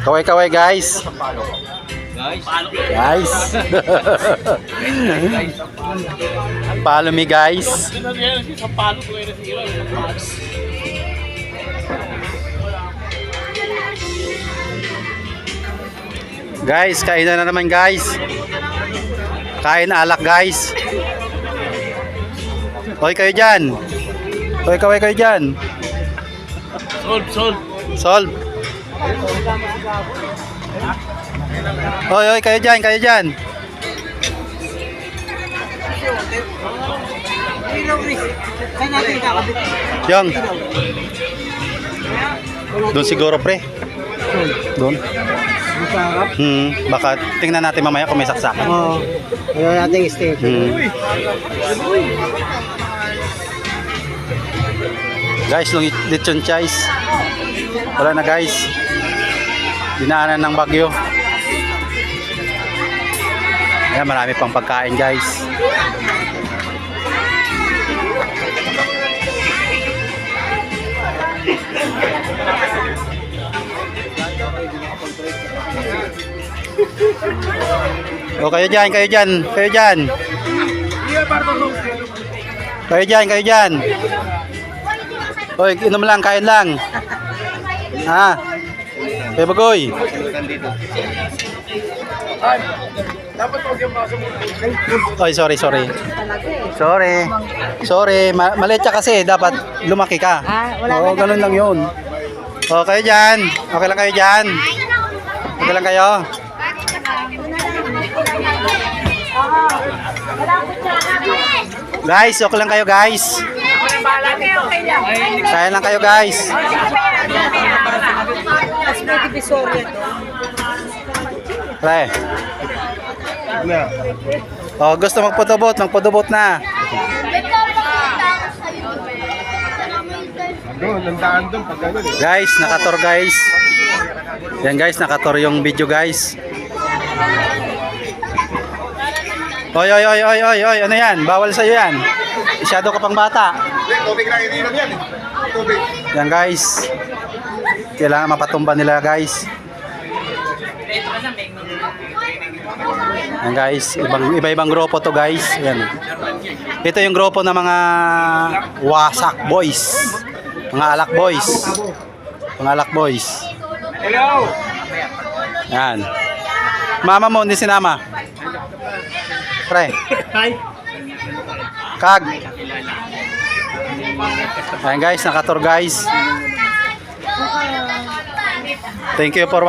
Kaway-kaway guys. Guys. Follow me guys. Guys, kain na naman guys. Kain alak guys. Hoy kayo dyan. Hoy kaway kayo dyan. Solve. Hoy kayo dyan, kayo dyan. Yang. Doon siguro pre. Doon. Baka tingnan natin mamaya kung may saksakan. Oo. Ayaw natin i-stay. Guys, lechon chice. Wala na guys. Dinaanan ng bagyo. Ayan, marami pang pagkain guys. O kayo dyan, kayo dyan, kayo dyan. Kayo dyan, kayo dyan. Hoy, inom lang, kain lang. Ha? Kaya bagoy. Oy, sorry. Maliit ka kasi, dapat lumaki ka. Oo, ganun lang yun. O, kayo dyan. Okay lang kayo dyan. Okay lang kayo. Guys, okay lang kayo guys. Kaya lang kayo guys. Pre. Oh, gusto magpudubot na. Guys, nakator guys. Yan guys, nakator yung video guys. Oy, ano yan? Bawal sa'yo yan. Masyado ka pang bata. Tubig lang, ininom yan. Tubig. Yan guys. Kailangan mapatumba nila guys. Yan guys, iba-ibang grupo to guys. Yan. Ito yung grupo ng mga wasak boys. Mga alak boys. Mga alak boys. Hello. Yan. Mama mo, hindi sinama. Pre. Hi. Kag. Ayan guys, nakatur guys. Thank you for